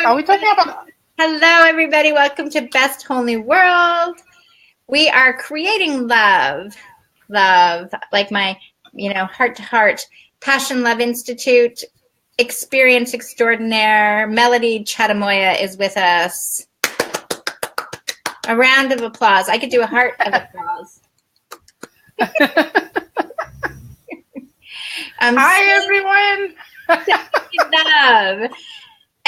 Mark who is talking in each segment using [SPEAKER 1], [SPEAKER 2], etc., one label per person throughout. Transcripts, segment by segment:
[SPEAKER 1] Are we talking about?
[SPEAKER 2] Hello, everybody. Welcome to Best Whole New World. We are creating love, like my, heart-to-heart Passion Love Institute experience extraordinaire. Melody Chadamoyo is with us. A round of applause. I could do a heart of applause.
[SPEAKER 1] Hi, everyone.
[SPEAKER 2] Love.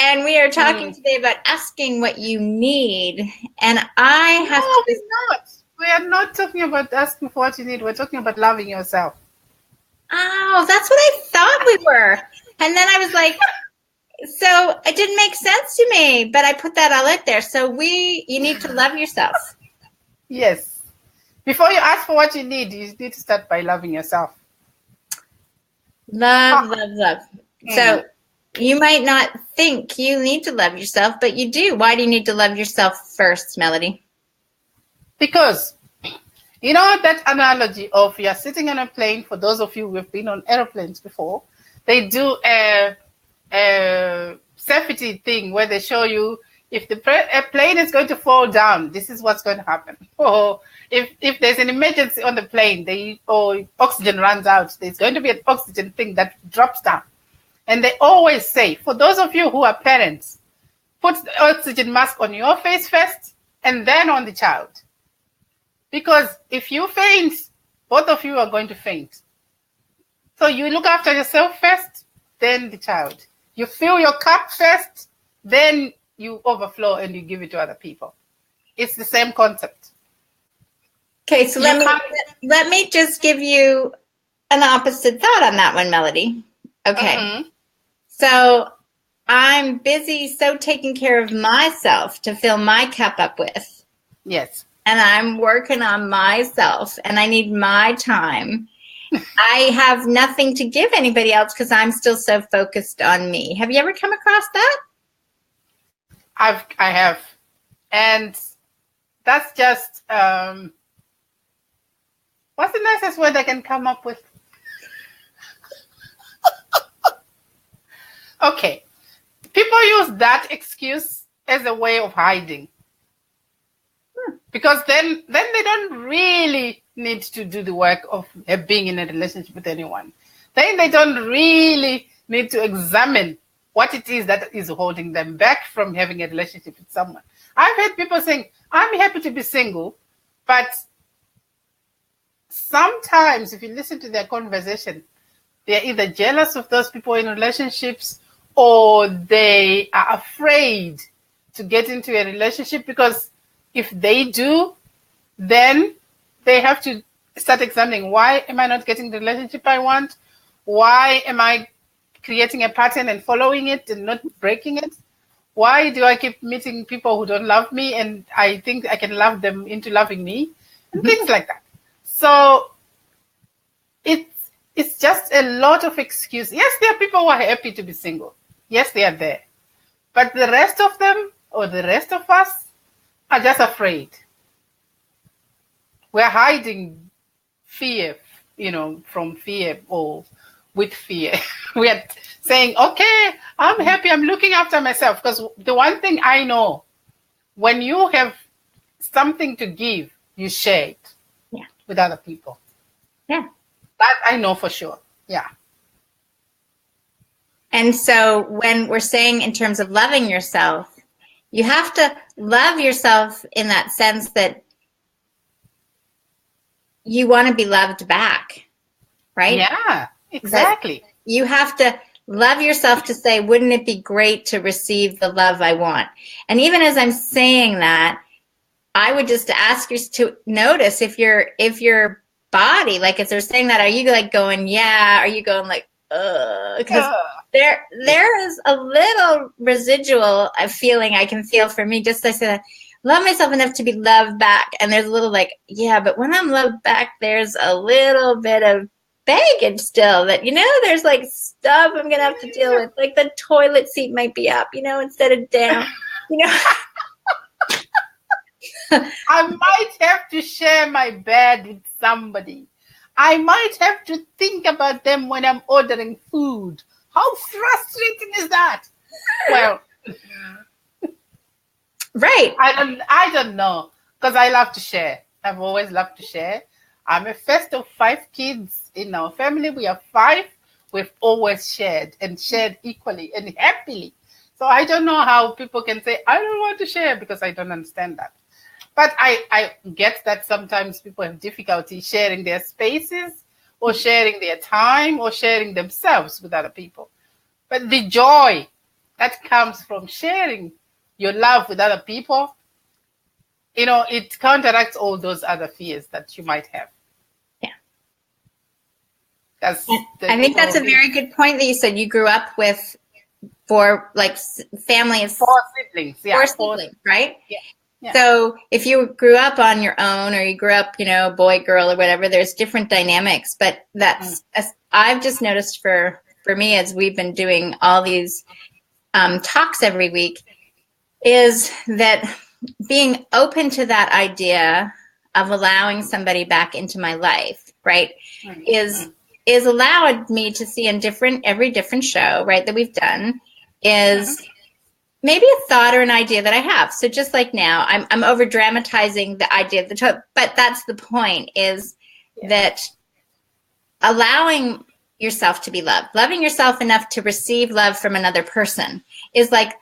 [SPEAKER 2] And we are talking today about asking what you need. And I have
[SPEAKER 1] No, we're not. We are not talking about asking for what you need. We're talking about loving yourself.
[SPEAKER 2] Oh, that's what I thought we were. And then I was like, so it didn't make sense to me, but I put that all out there. So you need to love yourself.
[SPEAKER 1] Yes. Before you ask for what you need to start by loving yourself.
[SPEAKER 2] Love. So you might not think you need to love yourself, but you do. Why do you need to love yourself first, Melody?
[SPEAKER 1] Because, you know that analogy of you're sitting on a plane, for those of you who have been on airplanes before, they do a safety thing where they show you if a plane is going to fall down, this is what's going to happen. Or if there's an emergency on the plane, or oxygen runs out, there's going to be an oxygen thing that drops down. And they always say, for those of you who are parents, put the oxygen mask on your face first and then on the child. Because if you faint, both of you are going to faint. So you look after yourself first, then the child. You fill your cup first, then you overflow and you give it to other people. It's the same concept.
[SPEAKER 2] Okay, so let me just give you an opposite thought on that one, Melody. Okay. Mm-hmm. So I'm busy taking care of myself to fill my cup up with.
[SPEAKER 1] Yes.
[SPEAKER 2] And I'm working on myself and I need my time. I have nothing to give anybody else because I'm still so focused on me. Have you ever come across that?
[SPEAKER 1] I have. And that's just, what's the nicest word I can come up with? Okay. People use that excuse as a way of hiding. Because then they don't really need to do the work of being in a relationship with anyone. Then they don't really need to examine what it is that is holding them back from having a relationship with someone. I've heard people saying, I'm happy to be single, but sometimes if you listen to their conversation, they're either jealous of those people in relationships or they are afraid to get into a relationship because if they do, then they have to start examining, why am I not getting the relationship I want? Why am I creating a pattern and following it and not breaking it? Why do I keep meeting people who don't love me and I think I can love them into loving me? And things like that. So it's just a lot of excuses. Yes, there are people who are happy to be single. Yes, they are there. But the rest of them or the rest of us are just afraid. We're hiding fear, from fear or with fear. We are saying, okay, I'm happy, I'm looking after myself. Because the one thing I know, when you have something to give, you share it with other people.
[SPEAKER 2] Yeah.
[SPEAKER 1] That I know for sure. Yeah.
[SPEAKER 2] And so when we're saying in terms of loving yourself, you have to love yourself in that sense that you want to be loved back, right?
[SPEAKER 1] Yeah, exactly.
[SPEAKER 2] That you have to love yourself to say, wouldn't it be great to receive the love I want? And even as I'm saying that, I would just ask you to notice if your body, like as they're saying that, are you like going, yeah? Are you going like, because there is a little residual feeling I can feel for me. Just I said, love myself enough to be loved back, and there's a little like, yeah, but when I'm loved back, there's a little bit of baggage still that there's like stuff I'm gonna have to deal with. Like the toilet seat might be up, instead of down.
[SPEAKER 1] I might have to share my bed with somebody. I might have to think about them when I'm ordering food. How frustrating is that? Well,
[SPEAKER 2] Right.
[SPEAKER 1] I don't know, because I love to share. I've always loved to share. I'm a first of 5 kids in our family. We are 5. We've always shared and shared equally and happily. So I don't know how people can say, I don't want to share, because I don't understand that. But I get that sometimes people have difficulty sharing their spaces or sharing their time or sharing themselves with other people. But the joy that comes from sharing your love with other people, it counteracts all those other fears that you might have.
[SPEAKER 2] Yeah.
[SPEAKER 1] I
[SPEAKER 2] think that's a very good point that you said. You grew up with 4 family of
[SPEAKER 1] 4 siblings. Yeah,
[SPEAKER 2] 4 siblings, right?
[SPEAKER 1] Yeah. Yeah.
[SPEAKER 2] So if you grew up on your own, or you grew up, boy, girl, or whatever, there's different dynamics. But I've just noticed for me, as we've been doing all these talks every week, is that being open to that idea of allowing somebody back into my life, right, is allowed me to see in every different show, right, that we've done, is maybe a thought or an idea that I have. So just like now, I'm over dramatizing the idea of but that's the point, is that allowing yourself to be loved, loving yourself enough to receive love from another person, is like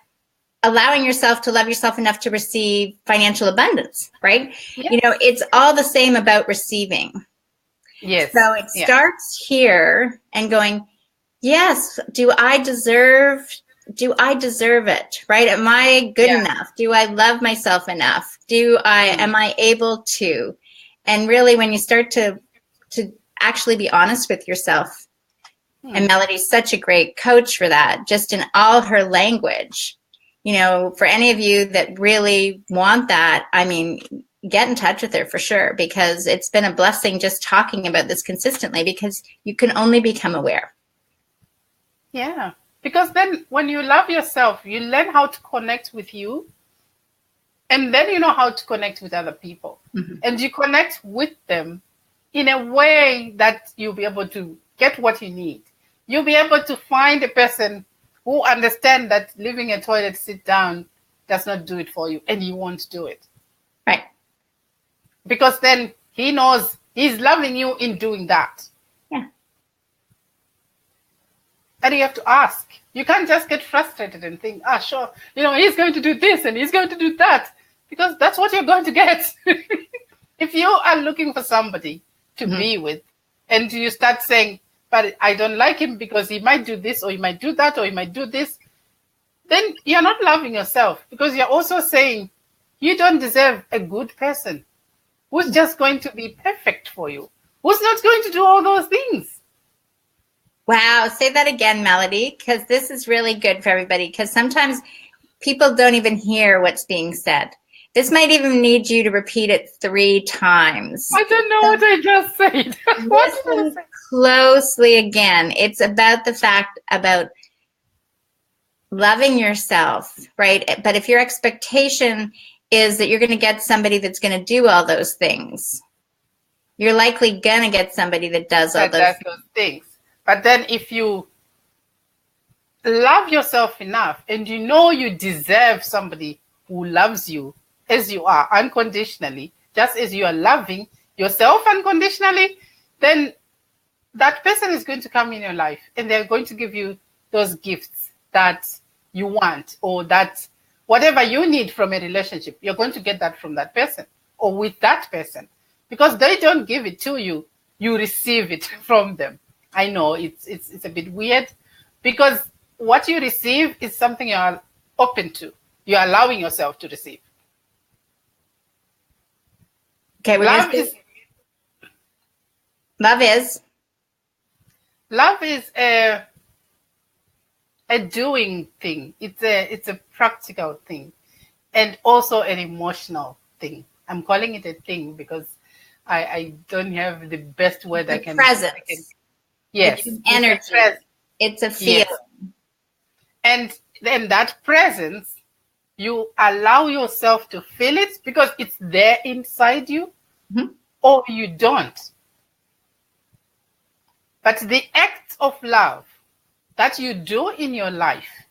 [SPEAKER 2] allowing yourself to love yourself enough to receive financial abundance, right?
[SPEAKER 1] Yes.
[SPEAKER 2] It's all the same about receiving.
[SPEAKER 1] Yes.
[SPEAKER 2] So it starts here and going, yes, do I deserve it, right? Am I good enough? Do I love myself enough? Am I able to? And really, when you start to actually be honest with yourself, and Melody's such a great coach for that, just in all her language. For any of you that really want that, I mean, get in touch with her for sure, because it's been a blessing just talking about this consistently, because you can only become aware.
[SPEAKER 1] Yeah. Because then when you love yourself, you learn how to connect with you, and then you know how to connect with other people. And you connect with them in a way that you'll be able to get what you need. You'll be able to find a person who understands that leaving a toilet sit down does not do it for you, and you won't do it.
[SPEAKER 2] Right.
[SPEAKER 1] Because then he knows he's loving you in doing that.
[SPEAKER 2] Yeah.
[SPEAKER 1] And you have to ask. You can't just get frustrated and think, sure, he's going to do this and he's going to do that, because that's what you're going to get. If you are looking for somebody to be with, and you start saying, but I don't like him because he might do this, or he might do that, or he might do this, then you're not loving yourself, because you're also saying you don't deserve a good person who's just going to be perfect for you, who's not going to do all those things.
[SPEAKER 2] Wow. Say that again, Melody, because this is really good for everybody, because sometimes people don't even hear what's being said. This might even need you to repeat it 3 times.
[SPEAKER 1] I don't know what I just said.
[SPEAKER 2] Listen closely again. It's about the fact about loving yourself, right? But if your expectation is that you're going to get somebody that's going to do all those things, you're likely going to get somebody that does all those
[SPEAKER 1] things. But then if you love yourself enough, and you deserve somebody who loves you as you are unconditionally, just as you are loving yourself unconditionally, then that person is going to come in your life, and they're going to give you those gifts that you want, or that whatever you need from a relationship, you're going to get that from that person or with that person, because they don't give it to you, you receive it from them. I know it's a bit weird, because what you receive is something you are open to. You're allowing yourself to receive.
[SPEAKER 2] Okay, love
[SPEAKER 1] is a doing thing. It's a practical thing, and also an emotional thing. I'm calling it a thing because I don't have the best word I can.
[SPEAKER 2] Presence.
[SPEAKER 1] Yes.
[SPEAKER 2] It's energy. It's a feeling.
[SPEAKER 1] Yes. And then that presence, you allow yourself to feel it because it's there inside you, or you don't. But the act of love that you do in your life,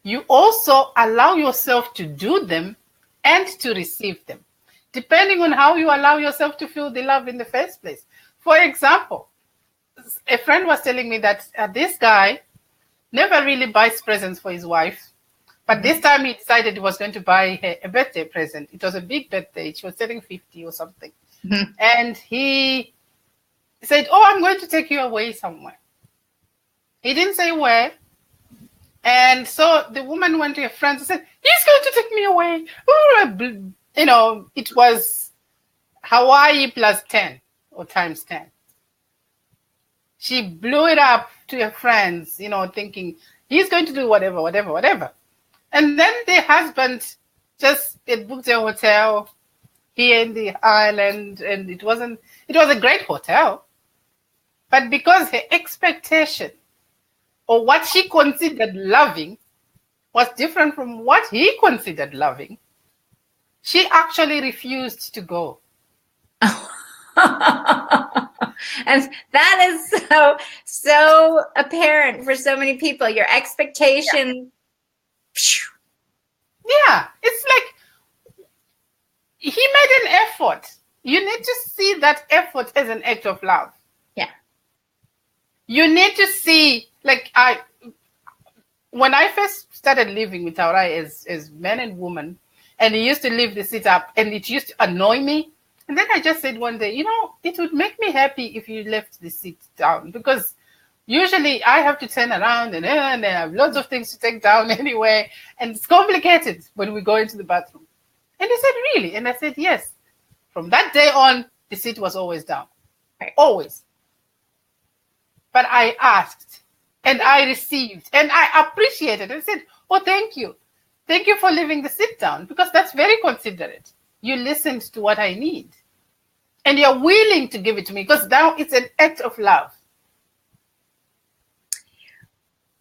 [SPEAKER 1] you also allow yourself to do them and to receive them, depending on how you allow yourself to feel the love in the first place. For example, a friend was telling me that this guy never really buys presents for his wife, but this time he decided he was going to buy her a birthday present. It was a big birthday. She was turning 50 or something. And he said, oh, I'm going to take you away somewhere. He didn't say where. And so the woman went to her friends and said, he's going to take me away. You know, it was Hawaii plus 10 or times 10. She blew it up to her friends, you know, thinking he's going to do whatever, whatever, whatever. And then the husband just booked a hotel here in the island, and it was a great hotel. But because her expectation or what she considered loving was different from what he considered loving, she actually refused to go.
[SPEAKER 2] And that is so apparent for so many people. Your expectation.
[SPEAKER 1] Yeah, it's like he made an effort. You need to see that effort as an act of love.
[SPEAKER 2] Yeah.
[SPEAKER 1] You need to see, like, when I first started living with Taurai as men and women, and he used to leave the seat up, and it used to annoy me. And then I just said one day, you know, it would make me happy if you left the seat down, because usually I have to turn around and I have lots of things to take down anyway. And it's complicated when we go into the bathroom. And he said, really? And I said, yes. From that day on, the seat was always down.
[SPEAKER 2] Right.
[SPEAKER 1] Always. But I asked and I received and I appreciated. I said, oh, thank you. Thank you for leaving the seat down, because that's very considerate. You listened to what I need. And you're willing to give it to me, because now it's an act of love.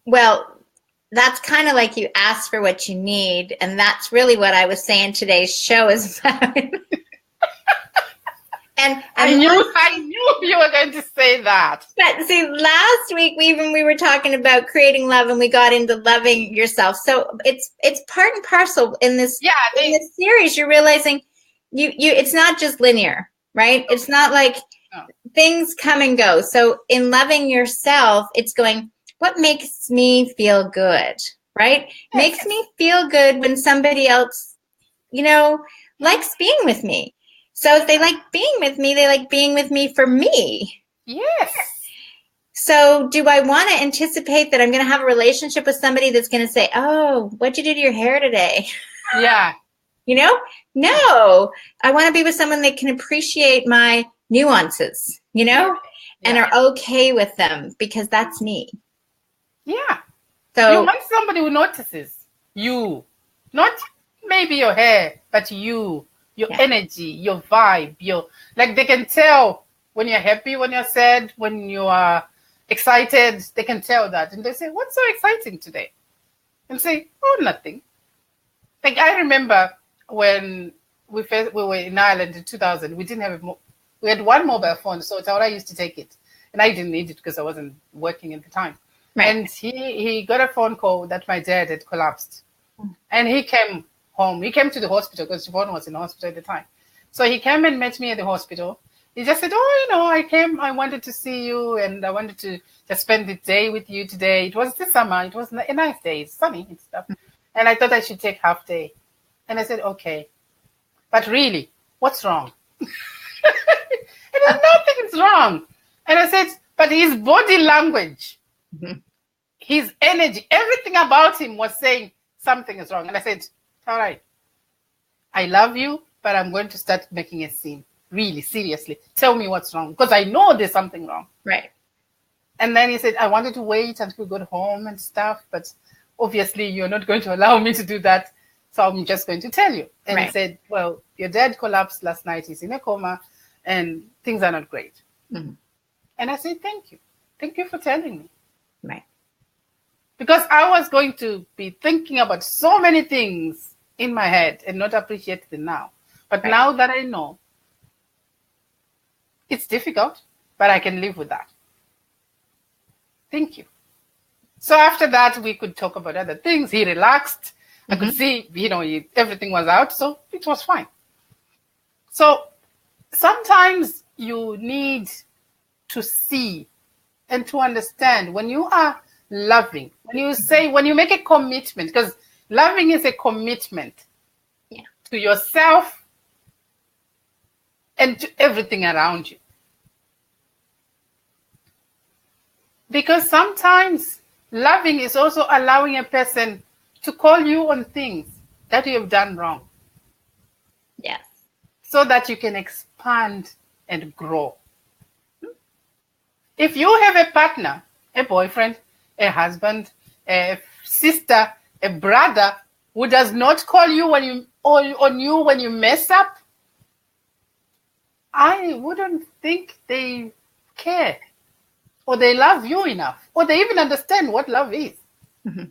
[SPEAKER 2] Well, that's kind of like you ask for what you need. And that's really what I was saying today's show is about. And
[SPEAKER 1] I knew you were going to say that.
[SPEAKER 2] But see, last week we were talking about creating love, and we got into loving yourself. So it's part and parcel in this. Yeah, in this series, you're realizing you it's not just linear, right? It's not like things come and go. So in loving yourself, it's going, what makes me feel good, right? Makes me feel good when somebody else, you know, likes being with me. So if they like being with me, they like being with me for me.
[SPEAKER 1] Yes.
[SPEAKER 2] So do I want to anticipate that I'm going to have a relationship with somebody that's going to say, oh, what'd you do to your hair today?
[SPEAKER 1] Yeah.
[SPEAKER 2] You know? No. I want to be with someone that can appreciate my nuances, you know, and are okay with them, because that's me.
[SPEAKER 1] Yeah.
[SPEAKER 2] So
[SPEAKER 1] you want somebody who notices you, not maybe your hair, but you. Your energy, your vibe, like they can tell when you're happy, when you're sad, when you are excited, they can tell that. And they say, what's so exciting today? And say, oh, nothing. Like I remember when we were in Ireland in 2000, we didn't have we had one mobile phone, so Taura used to take it. And I didn't need it because I wasn't working at the time. Right. And he got a phone call that my dad had collapsed. And he came home. He came to the hospital because Siobhan was in the hospital at the time. So he came and met me at the hospital. He just said, oh, you know, I wanted to see you, and I wanted to just spend the day with you today. It was the summer. It was a nice day. It's sunny and stuff. And I thought I should take half day. And I said, okay. But really, what's wrong? And nothing is wrong. And I said, but his body language, his energy, everything about him was saying something is wrong. And I said, all right, I love you, but I'm going to start making a scene. Really, seriously. Tell me what's wrong, because I know there's something wrong.
[SPEAKER 2] Right.
[SPEAKER 1] And then he said, I wanted to wait until we got home and stuff, but obviously you're not going to allow me to do that, so I'm just going to tell you. And he said, well, your dad collapsed last night. He's in a coma, and things are not great. Mm-hmm. And I said, thank you. Thank you for telling me.
[SPEAKER 2] Right.
[SPEAKER 1] Because I was going to be thinking about so many things in my head and not appreciate them now. But now that I know, it's difficult, but I can live with that. Thank you. So after that, we could talk about other things. He relaxed. I could see, everything was out. So it was fine. So sometimes you need to see and to understand when you are loving, when you make a commitment, because loving is a commitment to yourself and to everything around you. Because sometimes loving is also allowing a person to call you on things that you have done wrong.
[SPEAKER 2] Yes.
[SPEAKER 1] So that you can expand and grow. If you have a partner, a boyfriend, a husband, a sister, a brother who does not call you on you when you mess up, I wouldn't think they care or they love you enough or they even understand what love is.
[SPEAKER 2] Mm-hmm.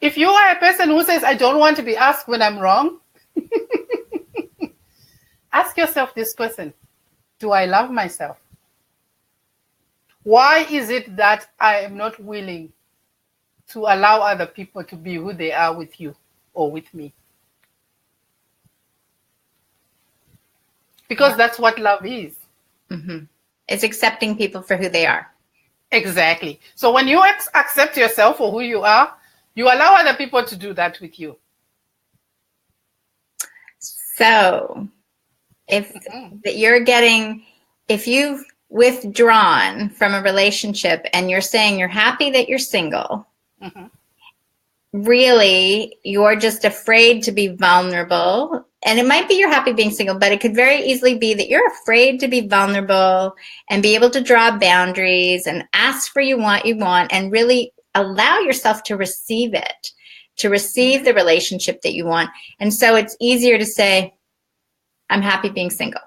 [SPEAKER 1] If you are a person who says, I don't want to be asked when I'm wrong, ask yourself this question: do I love myself? Why is it that I am not willing to allow other people to be who they are with you or with me? Because that's what love is.
[SPEAKER 2] Mm-hmm. It's accepting people for who they are.
[SPEAKER 1] Exactly. So when you accept yourself for who you are, you allow other people to do that with you.
[SPEAKER 2] So if you've withdrawn from a relationship and you're saying you're happy that you're single, really you're just afraid to be vulnerable. And it might be you're happy being single, but it could very easily be that you're afraid to be vulnerable and be able to draw boundaries and ask for what you want and really allow yourself to receive it, to receive the relationship that you want. And so it's easier to say, I'm happy being single.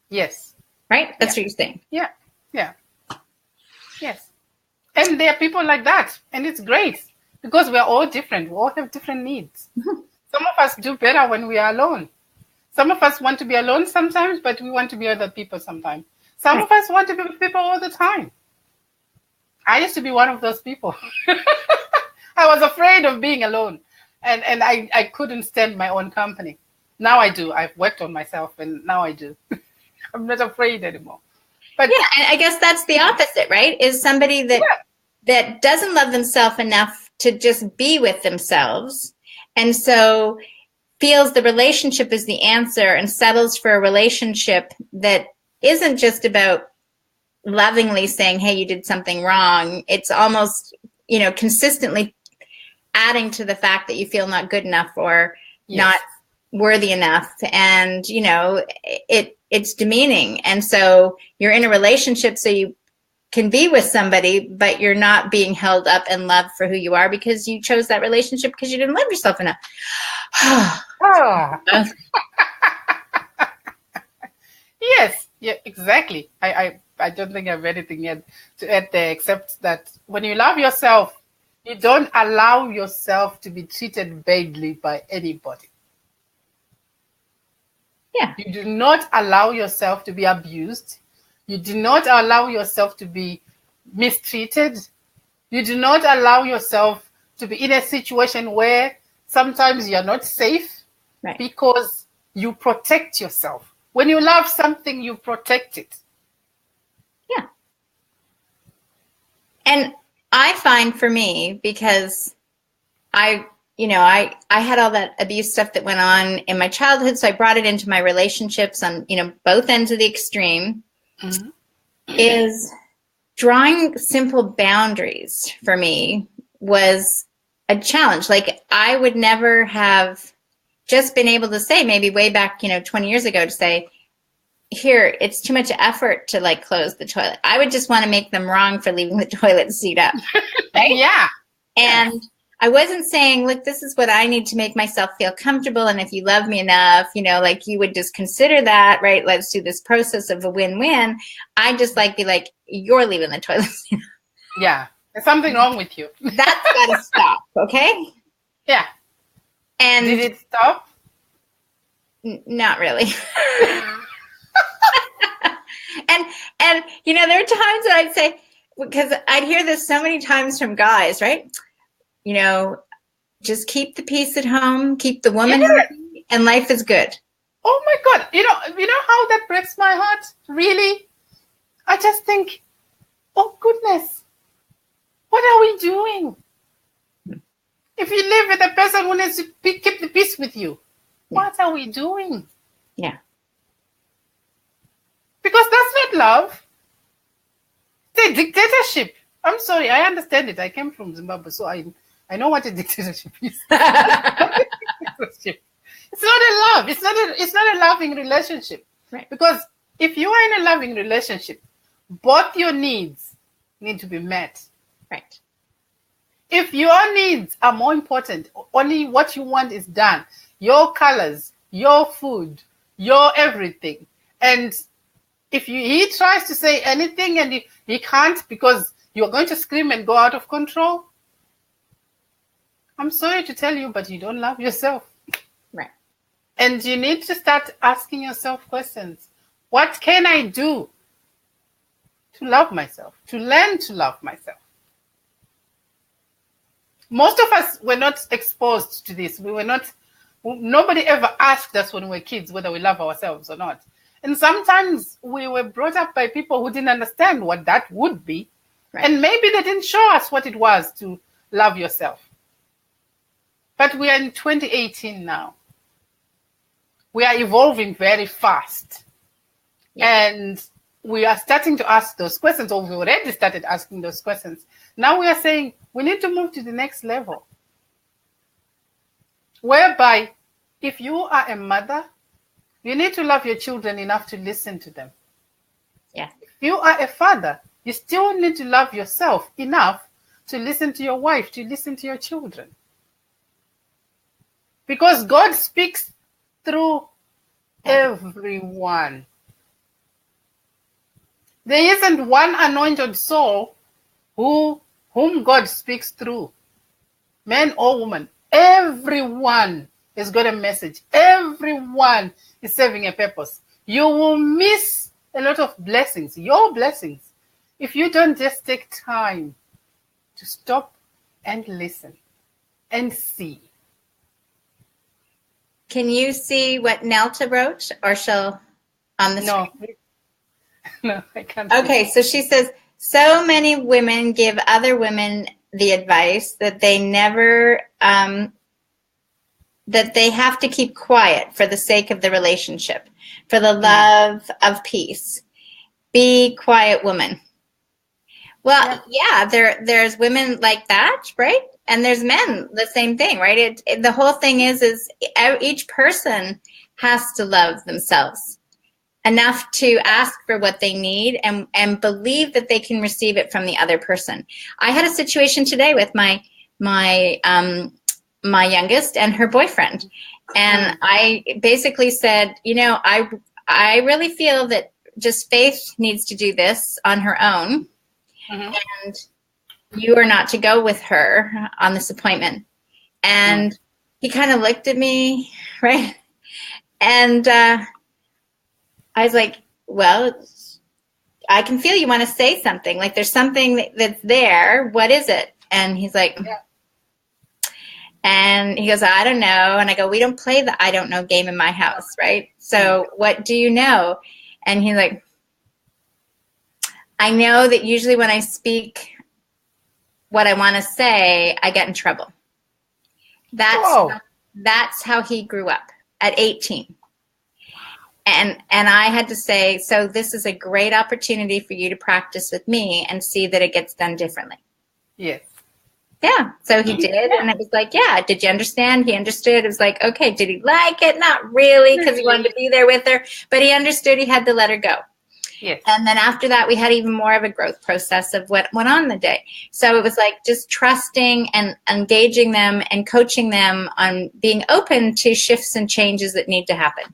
[SPEAKER 1] Yes.
[SPEAKER 2] Right? That's what you're saying.
[SPEAKER 1] Yeah. Yeah. Yes. And there are people like that. And it's great because we're all different. We all have different needs. Some of us do better when we are alone. Some of us want to be alone sometimes, but we want to be with other people sometimes. Some of us want to be with people all the time. I used to be one of those people. I was afraid of being alone. And I couldn't stand my own company. Now I do. I've worked on myself and now I do. I'm not afraid anymore. But
[SPEAKER 2] yeah, and I guess that's the opposite, right? Is somebody that doesn't love themselves enough to just be with themselves, and so feels the relationship is the answer and settles for a relationship that isn't just about lovingly saying, hey, you did something wrong. It's almost, consistently adding to the fact that you feel not good enough or not worthy enough. And, it's demeaning. And so you're in a relationship so you can be with somebody, but you're not being held up and loved for who you are because you chose that relationship because you didn't love yourself enough.
[SPEAKER 1] Yes, yeah, exactly. I don't think I have anything yet to add there except that when you love yourself, you don't allow yourself to be treated badly by anybody.
[SPEAKER 2] Yeah.
[SPEAKER 1] You do not allow yourself to be abused. You do not allow yourself to be mistreated. You do not allow yourself to be in a situation where sometimes you're not safe because you protect yourself. When you love something, you protect it.
[SPEAKER 2] Yeah. And I find for me, because I had all that abuse stuff that went on in my childhood, so I brought it into my relationships on, both ends of the extreme, is drawing simple boundaries for me was a challenge. Like I would never have just been able to say, maybe way back, 20 years ago, to say, here, it's too much effort to like close the toilet. I would just want to make them wrong for leaving the toilet seat up. Right?
[SPEAKER 1] Yeah.
[SPEAKER 2] And I wasn't saying, look, this is what I need to make myself feel comfortable. And if you love me enough, you would just consider that, right? Let's do this process of a win-win. I just be like, you're leaving the toilet seat up.
[SPEAKER 1] Yeah. There's something wrong with you.
[SPEAKER 2] That's got to stop. Okay.
[SPEAKER 1] Yeah.
[SPEAKER 2] And
[SPEAKER 1] did it stop?
[SPEAKER 2] Not really. and there are times that I'd say, because I'd hear this so many times from guys, right? You know, just keep the peace at home, keep the woman happy, and life is good.
[SPEAKER 1] Oh my God. You know how that breaks my heart? Really? I just think, oh goodness, what are we doing? If you live with a person who needs to keep the peace with you, what are we doing?
[SPEAKER 2] Yeah.
[SPEAKER 1] Because that's not love. It's a dictatorship. I'm sorry, I understand it. I came from Zimbabwe, so I know what a dictatorship is. It's not a love. It's not a loving relationship.
[SPEAKER 2] Right.
[SPEAKER 1] Because if you are in a loving relationship, both your needs need to be met.
[SPEAKER 2] Right.
[SPEAKER 1] If your needs are more important, only what you want is done. Your colors, your food, your everything. And if he tries to say anything and he can't because you're going to scream and go out of control, I'm sorry to tell you, but you don't love yourself.
[SPEAKER 2] Right.
[SPEAKER 1] And you need to start asking yourself questions. What can I do to love myself, to learn to love myself? Most of us were not exposed to this. Nobody ever asked us when we were kids whether we love ourselves or not. And sometimes we were brought up by people who didn't understand what that would be. Right. And maybe they didn't show us what it was to love yourself. But we are in 2018 now. We are evolving very fast. Yeah. And we are starting to ask those questions, or we already started asking those questions. Now we are saying we need to move to the next level. Whereby, if you are a mother, you need to love your children enough to listen to them.
[SPEAKER 2] Yeah.
[SPEAKER 1] If you are a father, you still need to love yourself enough to listen to your wife, to listen to your children. Because God speaks through everyone. There isn't one anointed soul whom God speaks through, man or woman. Everyone has got a message. Everyone is serving a purpose. You will miss a lot of blessings, your blessings, if you don't just take time to stop and listen and see.
[SPEAKER 2] Can you see what Nelta wrote, or shall on the screen?
[SPEAKER 1] No, I can't.
[SPEAKER 2] Okay, so she says, so many women give other women the advice that they never, that they have to keep quiet for the sake of the relationship, for the love of peace. Be quiet, woman. Well, yeah, there's women like that, right? And there's men, the same thing, right? The whole thing is each person has to love themselves enough to ask for what they need and believe that they can receive it from the other person. I had a situation today with my youngest and her boyfriend, and I basically said, you know, I really feel that just Faith needs to do this on her own, and you are not to go with her on this appointment. And he kind of looked at me, right? And I was like, well, I can feel you want to say something. Like there's something that's there. What is it? And he's like, and he goes, I don't know. And I go, we don't play the I don't know game in my house, right? So what do you know? And he's like, I know that usually when I speak what I want to say, I get in trouble. That's how he grew up at 18. And I had to say, so this is a great opportunity for you to practice with me and see that it gets done differently.
[SPEAKER 1] Yes.
[SPEAKER 2] Yeah. So he did. And it was like, yeah, did you understand? He understood. It was like, okay, did he like it? Not really, because he wanted to be there with her. But he understood he had to let her go.
[SPEAKER 1] Yes.
[SPEAKER 2] And then after that, we had even more of a growth process of what went on the day. So it was like just trusting and engaging them and coaching them on being open to shifts and changes that need to happen.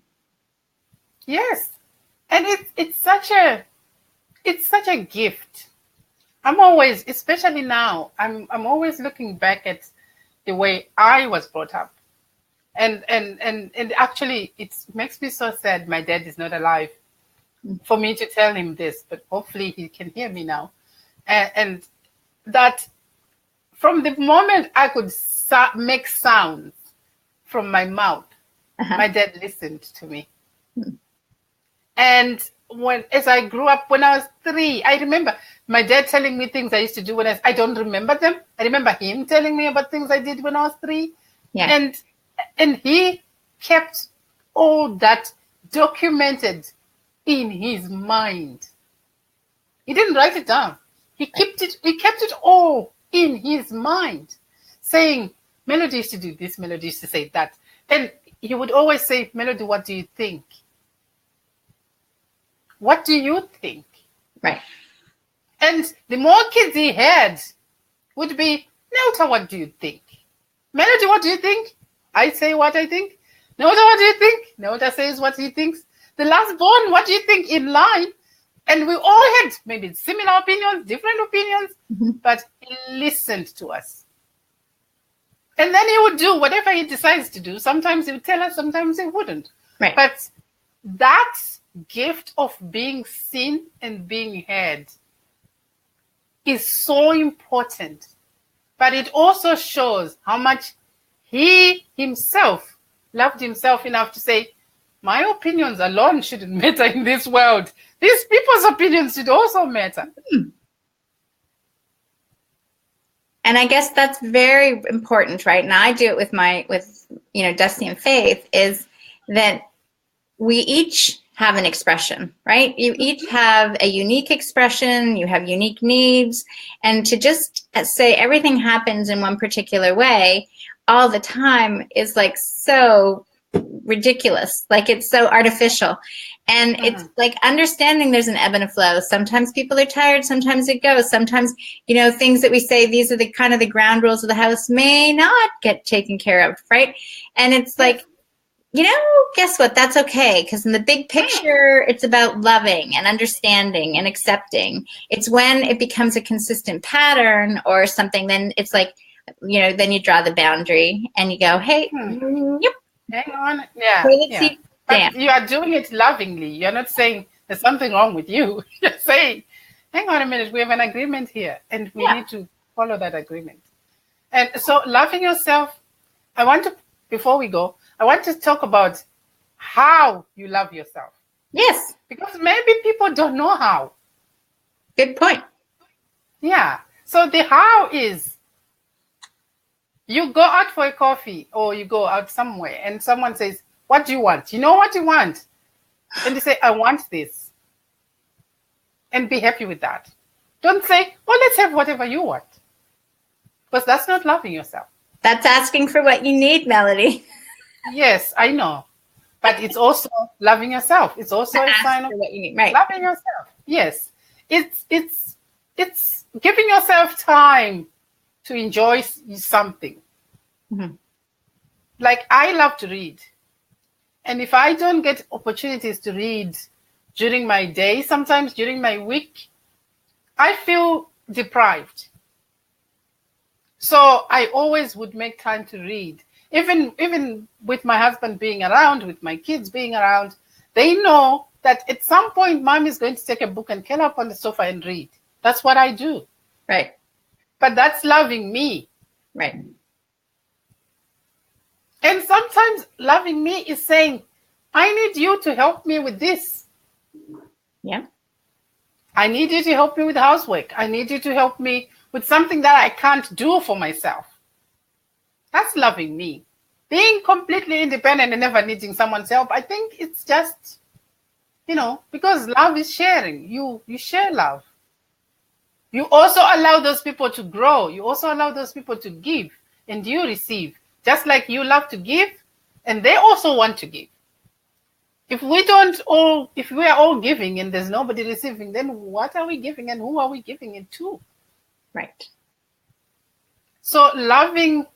[SPEAKER 1] Yes. And it's such a gift. I'm always, especially now, I'm always looking back at the way I was brought up. And actually it makes me so sad my dad is not alive for me to tell him this, but hopefully he can hear me now. and that from the moment I could make sounds from my mouth, my dad listened to me. And as I grew up, when I was 3, I remember my dad telling me things I used to do when I don't remember them. I remember him telling me about things I did when I was 3.
[SPEAKER 2] Yeah.
[SPEAKER 1] And he kept all that documented in his mind. He didn't write it down. He kept it all in his mind, saying, Melody used to do this, Melody used to say that. And he would always say, Melody, what do you think? What do you think?
[SPEAKER 2] Right.
[SPEAKER 1] And the more kids he had would be, Nelta, what do you think? Melody, what do you think? I say what I think. Nelta, what do you think? Nelta says what he thinks. The last born, what do you think, in line? And we all had maybe similar opinions, different opinions, but he listened to us. And then he would do whatever he decides to do. Sometimes he would tell us, sometimes he wouldn't.
[SPEAKER 2] Right.
[SPEAKER 1] But that gift of being seen and being heard is so important. But it also shows how much he himself loved himself enough to say, my opinions alone shouldn't matter in this world. These people's opinions should also matter.
[SPEAKER 2] And I guess that's very important, right? And I do it with Destiny and Faith, is that we each have an expression, right? You each have a unique expression, you have unique needs, and to just say everything happens in one particular way all the time is like so ridiculous. Like, it's so artificial. And it's like understanding there's an ebb and a flow. Sometimes people are tired, sometimes it goes. Sometimes, things that we say, these are the kind of the ground rules of the house, may not get taken care of, right? And it's like, guess what? That's okay. Because in the big picture, it's about loving and understanding and accepting. It's when it becomes a consistent pattern or something, then it's like, then you draw the boundary and you go, hey, yep.
[SPEAKER 1] Hang on. Yeah. But you are doing it lovingly. You're not saying there's something wrong with you. You're saying, hang on a minute, we have an agreement here and we need to follow that agreement. And so loving yourself, before we go, I want to talk about how you love yourself.
[SPEAKER 2] Yes.
[SPEAKER 1] Because maybe people don't know how.
[SPEAKER 2] Good point.
[SPEAKER 1] Yeah. So the how is, you go out for a coffee or you go out somewhere and someone says, what do you want? You know what you want? And you say, I want this. And be happy with that. Don't say, well, let's have whatever you want. Because that's not loving yourself.
[SPEAKER 2] That's asking for what you need, Melody.
[SPEAKER 1] Yes, I know. But it's also loving yourself. It's also a sign of
[SPEAKER 2] what you need. Right.
[SPEAKER 1] Loving yourself. Yes. It's giving yourself time to enjoy something.
[SPEAKER 2] Mm-hmm.
[SPEAKER 1] Like, I love to read. And if I don't get opportunities to read during my day, sometimes during my week, I feel deprived. So I always would make time to read. Even with my husband being around, with my kids being around, they know that at some point, Mom is going to take a book and curl up on the sofa and read. That's what I do.
[SPEAKER 2] Right.
[SPEAKER 1] But that's loving me.
[SPEAKER 2] Right.
[SPEAKER 1] And sometimes loving me is saying, I need you to help me with this.
[SPEAKER 2] Yeah.
[SPEAKER 1] I need you to help me with housework. I need you to help me with something that I can't do for myself. That's loving me. Being completely independent and never needing someone's help, I think it's just, because love is sharing. You share love. You also allow those people to grow. You also allow those people to give, and you receive. Just like you love to give, and they also want to give. If we are all giving and there's nobody receiving, then what are we giving and who are we giving it to?
[SPEAKER 2] Right.
[SPEAKER 1] So loving,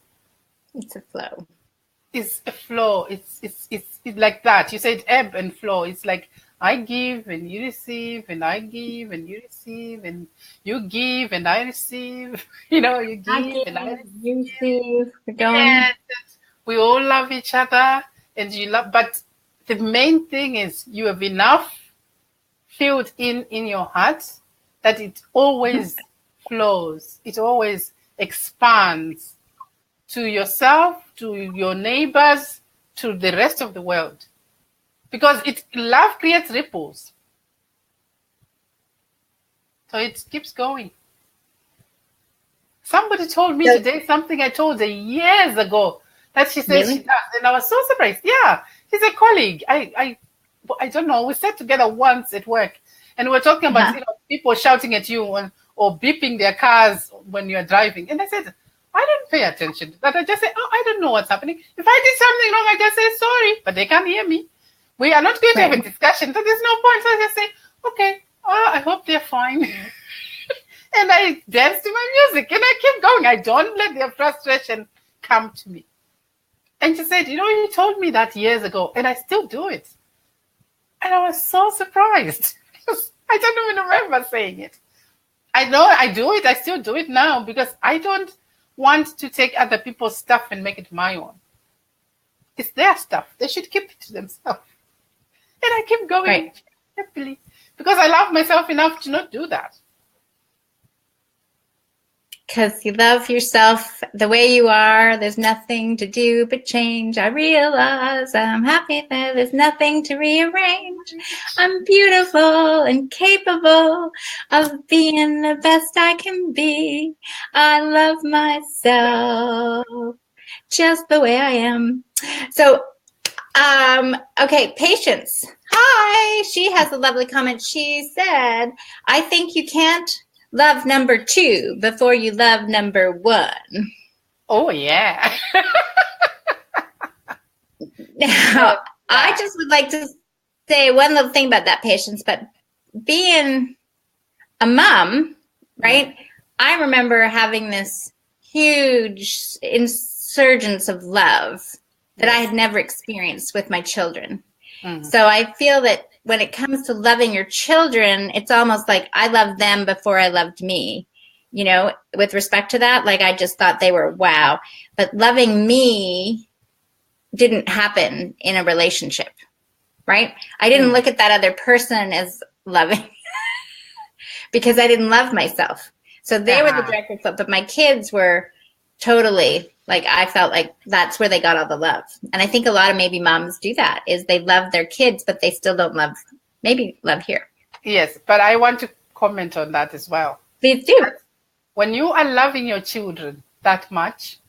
[SPEAKER 2] it's a flow.
[SPEAKER 1] It's a flow. It's like that. You said ebb and flow. It's like, I give and you receive, and I give and you receive, and you give and I receive. You give and I
[SPEAKER 2] receive. We're going.
[SPEAKER 1] And we all love each other, and you love. But the main thing is, you have enough filled in your heart that it always flows. It always expands to yourself, to your neighbors, to the rest of the world. Because love creates ripples. So it keeps going. Somebody told me today something I told her years ago that she said she does. And I was so surprised. Yeah, she's a colleague. I don't know. We sat together once at work and we were talking about people shouting at you or beeping their cars when you're driving. And I said, I don't pay attention to that. I just say, oh, I don't know what's happening. If I did something wrong, I just say sorry, but they can't hear me. We are not going to have a discussion, so there's no point. So I just say, okay, I hope they're fine. And I dance to my music and I keep going. I don't let their frustration come to me. And she said, you told me that years ago and I still do it. And I was so surprised. I don't even remember saying it. I know I do it. I still do it now because I don't want to take other people's stuff and make it my own. It's their stuff. They should keep it to themselves. And I keep going happily because I love myself enough to not do that.
[SPEAKER 2] Because you love yourself the way you are. There's nothing to do but change. I realize I'm happy that there's nothing to rearrange. I'm beautiful and capable of being the best I can be. I love myself just the way I am. So, okay, Patience. Hi. She has a lovely comment. She said, I think you can't love number 2 before you love number 1.
[SPEAKER 1] Oh, yeah.
[SPEAKER 2] Now, I just would like to say one little thing about that, Patience, but being a mom, right? I remember having this huge insurgence of love that I had never experienced with my children. So I feel that when it comes to loving your children, it's almost like I loved them before I loved me, with respect to that. Like I just thought they were wow. But loving me didn't happen in a relationship, right? I didn't look at that other person as loving because I didn't love myself. So they were the direct result, but my kids were totally like, I felt like that's where they got all the love. And I think a lot of maybe moms do that, is they love their kids, but they still don't love here.
[SPEAKER 1] Yes, but I want to comment on that as well.
[SPEAKER 2] Please do.
[SPEAKER 1] When you are loving your children that much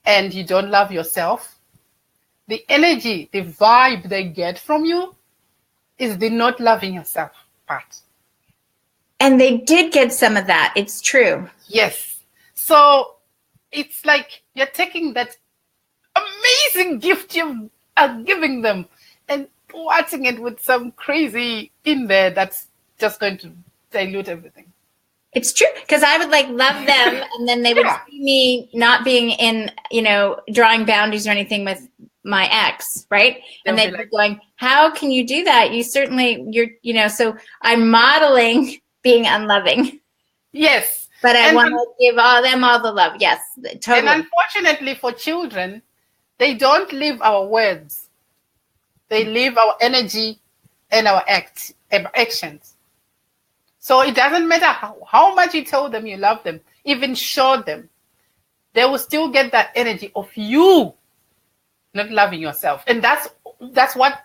[SPEAKER 1] and you don't love yourself, the energy, the vibe they get from you is the not loving yourself part.
[SPEAKER 2] And they did get some of that. It's true.
[SPEAKER 1] Yes. So it's like you're taking that amazing gift you are giving them and watching it with some crazy in there that's just going to dilute everything.
[SPEAKER 2] It's true, because I would love them and then they would see me not being in, drawing boundaries or anything with my ex, right? And they'd be going, how can you do that? So I'm modeling being unloving.
[SPEAKER 1] Yes.
[SPEAKER 2] But I want to give them all the love. Yes, totally.
[SPEAKER 1] And unfortunately for children, they don't live our words. They live our energy and our actions. So it doesn't matter how much you tell them you love them, even show them, they will still get that energy of you not loving yourself. And that's what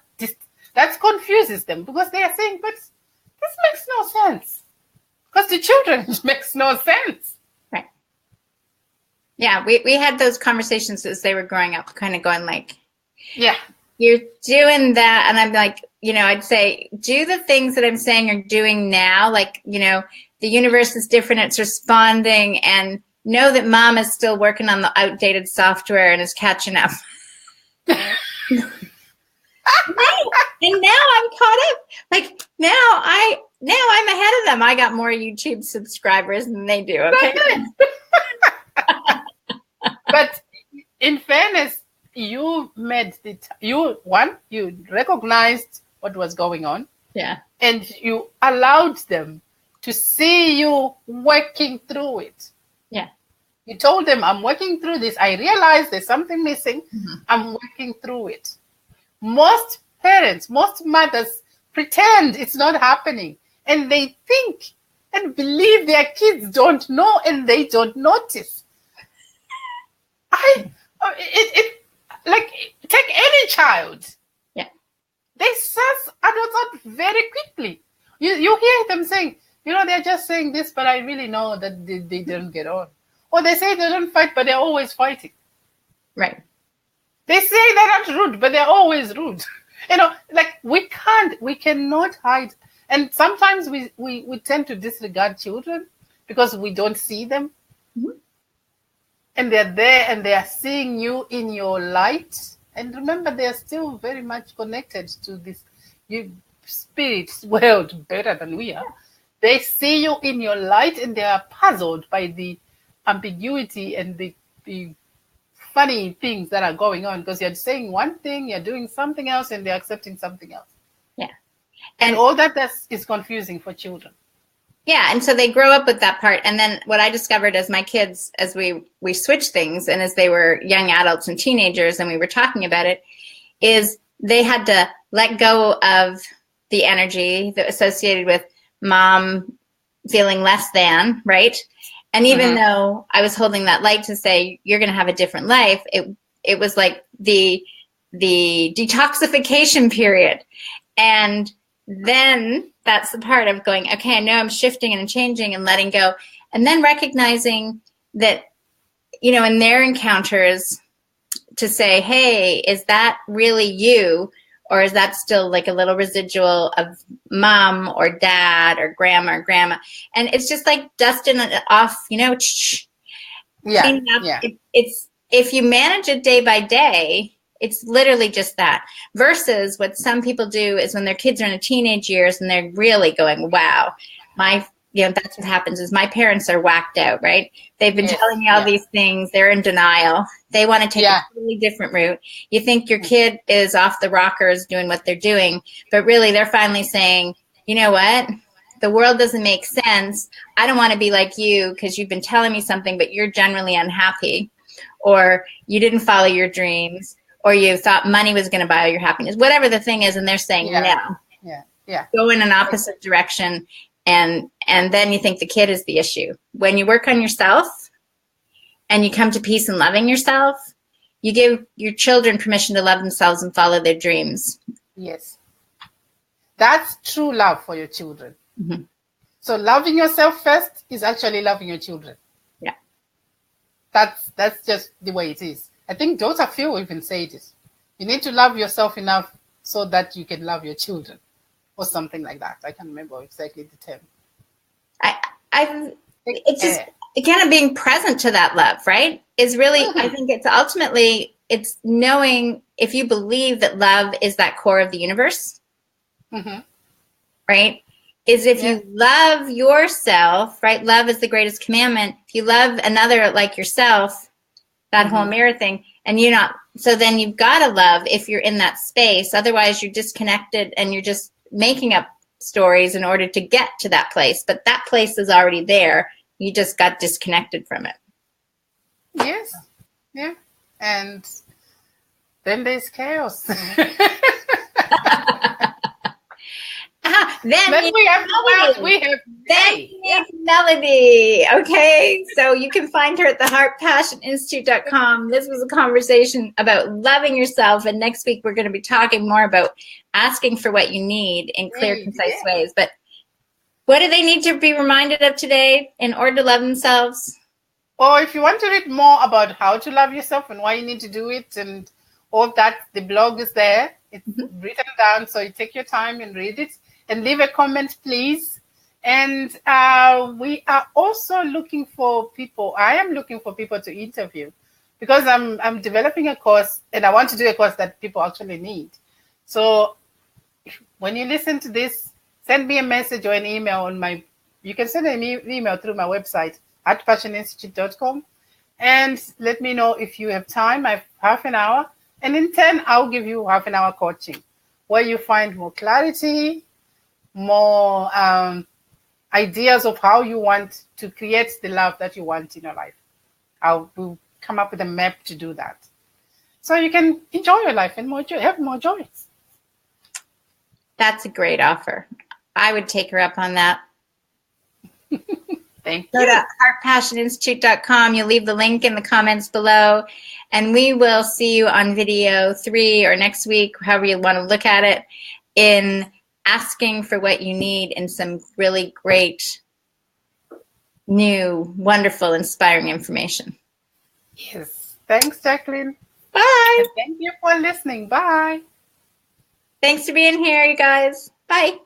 [SPEAKER 1] that confuses them, because they are saying, but this makes no sense. Because to children, it makes no sense.
[SPEAKER 2] Right. Yeah, we had those conversations as they were growing up, kind of going like,
[SPEAKER 1] yeah,
[SPEAKER 2] you're doing that. And I'm like, I'd say, do the things that I'm saying you're doing now. Like, the universe is different. It's responding. And know that mom is still working on the outdated software and is catching up. And now I'm caught up. Like, now I'm ahead of them. I got more YouTube subscribers than they do. Okay.
[SPEAKER 1] But in fairness, you recognized what was going on.
[SPEAKER 2] Yeah.
[SPEAKER 1] And you allowed them to see you working through it.
[SPEAKER 2] Yeah.
[SPEAKER 1] You told them, I'm working through this. I realize there's something missing. Mm-hmm. I'm working through it. Most parents, most mothers pretend it's not happening. And they think and believe their kids don't know and they don't notice. Like, take any child.
[SPEAKER 2] Yeah.
[SPEAKER 1] They suss adults out very quickly. You hear them saying, they're just saying this, but I really know that they don't get on. Or they say they don't fight, but they're always fighting.
[SPEAKER 2] Right.
[SPEAKER 1] They say they're not rude, but they're always rude. Like, we cannot hide. And sometimes we tend to disregard children because we don't see them.
[SPEAKER 2] Mm-hmm. And
[SPEAKER 1] they're there and they are seeing you in your light. And remember, they are still very much connected to this spirit world better than we are. They see you in your light and they are puzzled by the ambiguity and the funny things that are going on, because you're saying one thing, you're doing something else, and they're accepting something else.
[SPEAKER 2] Yeah.
[SPEAKER 1] And all that is confusing for children.
[SPEAKER 2] Yeah, and so they grow up with that part. And then what I discovered as my kids, as we switched things, and as they were young adults and teenagers, and we were talking about it, is they had to let go of the energy that associated with mom feeling less than, right? And even though I was holding that light to say, you're going to have a different life, it was like the detoxification period. And then that's the part of going, okay, I know I'm shifting and changing and letting go. And then recognizing that, in their encounters, to say, hey, is that really you? Or is that still like a little residual of mom or dad or grandma or grandma? And it's just like dusting it off, cleaning up.
[SPEAKER 1] Yeah.
[SPEAKER 2] It's if you manage it day by day, it's literally just that. Versus what some people do is when their kids are in the teenage years and they're really going, wow, that's what happens is my parents are whacked out, right? They've been telling me all these things. They're in denial. They want to take a totally different route. You think your kid is off the rockers doing what they're doing, but really they're finally saying, you know what? The world doesn't make sense. I don't want to be like you because you've been telling me something, but you're generally unhappy, or you didn't follow your dreams, or you thought money was going to buy your happiness, whatever the thing is. And they're saying, no, go in an opposite direction. And then you think the kid is the issue. When you work on yourself and you come to peace and loving yourself, you give your children permission to love themselves and follow their dreams.
[SPEAKER 1] Yes. That's true love for your children.
[SPEAKER 2] Mm-hmm.
[SPEAKER 1] So loving yourself first is actually loving your children.
[SPEAKER 2] Yeah.
[SPEAKER 1] That's just the way it is. I think Dr. Phil even said it. You need to love yourself enough so that you can love your children. Or something like that. I can't remember exactly the term.
[SPEAKER 2] It's just kind of being present to that love, right? Is really, I think it's ultimately, it's knowing if you believe that love is that core of the universe, right? Is if you love yourself, right? Love is the greatest commandment. If you love another like yourself, that whole mirror thing, and you're not, so then you've got to love if you're in that space. Otherwise, you're disconnected and you're just making up stories in order to get to that place, but that place is already there. You just got disconnected from it.
[SPEAKER 1] Yes. Yeah. And then there's chaos. Then we have
[SPEAKER 2] Melody. Okay, so you can find her at theheartpassioninstitute.com. This was a conversation about loving yourself, and next week we're going to be talking more about asking for what you need in clear, concise ways. But what do they need to be reminded of today in order to love themselves?
[SPEAKER 1] Or if you want to read more about how to love yourself and why you need to do it and all that, the blog is there. It's written down, so you take your time and read it. And leave a comment, please. And we are also looking for people. I am looking for people to interview because I'm developing a course, and I want to do a course that people actually need. So when you listen to this, send me a message or an email on my. You can send an email through my website at passioninstitute.com, and let me know if you have time. I have half an hour, and in 10, I'll give you half an hour coaching where you find more clarity, more ideas of how you want to create the love that you want in your life. We'll come up with a map to do that. So you can enjoy your life and have more joy.
[SPEAKER 2] That's a great offer. I would take her up on that.
[SPEAKER 1] Thank
[SPEAKER 2] Go
[SPEAKER 1] you.
[SPEAKER 2] to heartpassioninstitute.com. You'll leave the link in the comments below. And we will see you on video 3 or next week, however you want to look at it, in asking for what you need in some really great, new, wonderful, inspiring information.
[SPEAKER 1] Yes. Thanks, Jacqueline.
[SPEAKER 2] Bye.
[SPEAKER 1] And thank you for listening. Bye.
[SPEAKER 2] Thanks for being here, you guys. Bye.